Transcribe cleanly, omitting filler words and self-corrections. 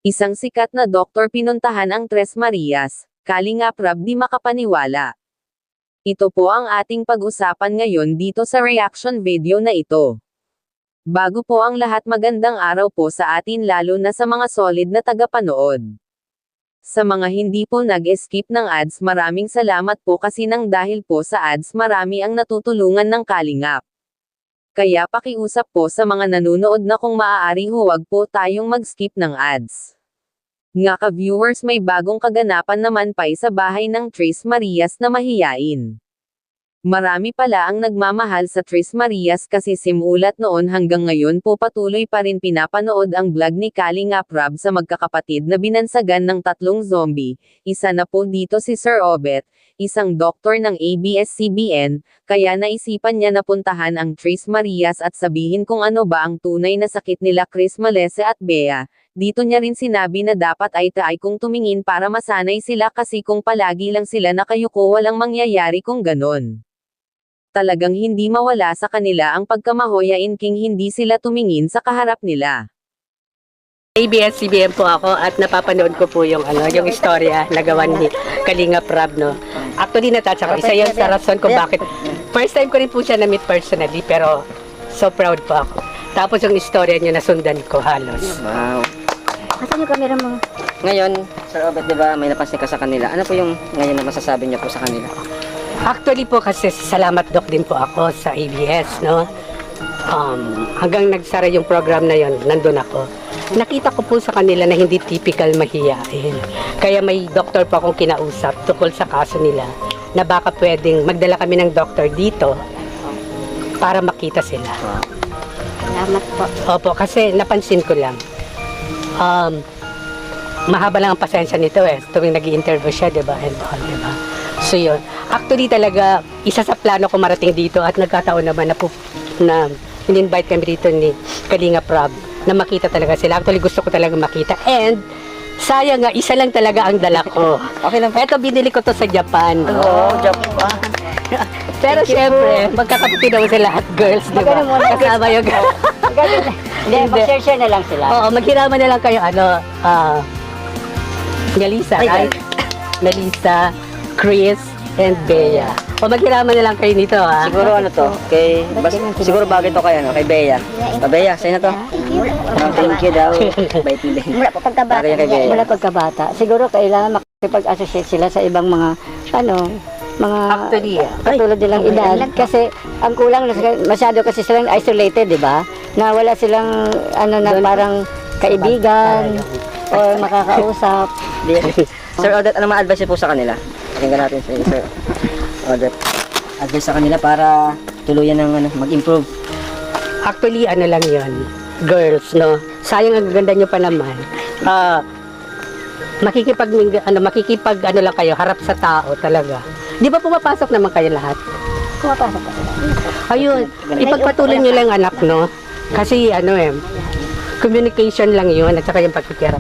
Isang sikat na doktor pinuntahan ang Tres Marias, Kalingap Rab di makapaniwala. Ito po ang ating pag-usapan ngayon dito sa reaction video na ito. Bago po ang lahat, magandang araw po sa atin, lalo na sa mga solid na tagapanood. Sa mga hindi po nag-skip ng ads, maraming salamat po kasi nang dahil po sa ads marami ang natutulungan ng Kalingap. Kaya pakiusap po sa mga nanonood na kung maaari huwag po tayong mag-skip ng ads. Nga ka-viewers, may bagong kaganapan naman pa sa bahay ng Tres Marias na mahiyain. Marami pala ang nagmamahal sa Tres Marias kasi simulat noon hanggang ngayon po patuloy pa rin pinapanood ang vlog ni Kalingap Rab sa magkakapatid na binansagan ng 3 zombie. Isa na po dito si Sir Obet, isang doktor ng ABS-CBN, kaya naisipan niya na puntahan ang Tres Marias at sabihin kung ano ba ang tunay na sakit nila Chris Malese at Bea. Dito niya rin sinabi na dapat ay kung tumingin para masanay sila kasi kung palagi lang sila nakayuko walang mangyayari kung ganon. Talagang hindi mawala sa kanila ang pagkamahoyain king hindi sila tumingin sa kaharap nila. ABS-CBN po ako at napapanood ko po yung yung istorya na gawa ni Kalingap Rab, no. Actually natatsak isa yun sa rason kung bakit. First time ko rin po siya na-meet personally, pero so proud po ako. Tapos yung istorya niya nasundan ko halos. Wow. Asan yung camera mo? Ngayon, Sir Obet, di ba may napansin ka sa kanila? Ano po yung ngayon na masasabi niyo po sa kanila? Actually po kasi salamat Doc din po ako sa ABS, no. Hanggang nagsara yung program na yon, nandun ako. Nakita ko po sa kanila na hindi typical mahiyain. Kaya may doktor po akong kinausap tungkol sa kaso nila na baka pwedeng magdala kami ng doktor dito para makita sila. Salamat po. Opo, kasi napansin ko lang. Mahaba lang ang pasensya nito tuwing nag-i-interview siya, diba? And all, diba? So yun. Actually talaga, isa sa plano ko marating dito at nagkataon naman na in-invite kami dito ni Kalingap Rab na makita talaga sila. Actually gusto ko talaga makita. And sayang nga, isa lang talaga ang dala ko. Okay lang. Eto, binili ko to sa Japan. Oh, Japan. Pero syempre, magkakapatid naman sila at girls, di ba? Kasama yung Hindi, mag-share na lang sila. Oo, maghiraman na lang kayo, Melissa, right? Melissa, Chris, and Bea. O maghiraman na lang kayo nito, ha? Siguro ano to? Siguro bagay to kay Bea. Bea, sa'yo na to. Thank you daw. Bait mo din. Mula pagkabata. Bagay kay Bea. Mula pagkabata. Siguro kailangan makipag-associate sila sa ibang mga, mga Actually, katulad nilang edad. Kasi ang kulang, masyado kasi silang isolated, di ba? Na wala silang, na parang kaibigan o makakausap. Sir Odette, ano ma-advise po sa kanila? Pakinggan natin sa Sir Odette. Advice sa kanila para tuluyan ng mag-improve. Actually, lang yun. Girls, no? Sayang ang ganda nyo pa naman. Makikipag lang kayo, harap sa tao talaga. Di ba pumapasok naman kayo lahat? Pumapasok pa sila. Ayun, ipagpatuloy nyo lang anak, no? Kasi communication lang yun at saka yung pagkikira.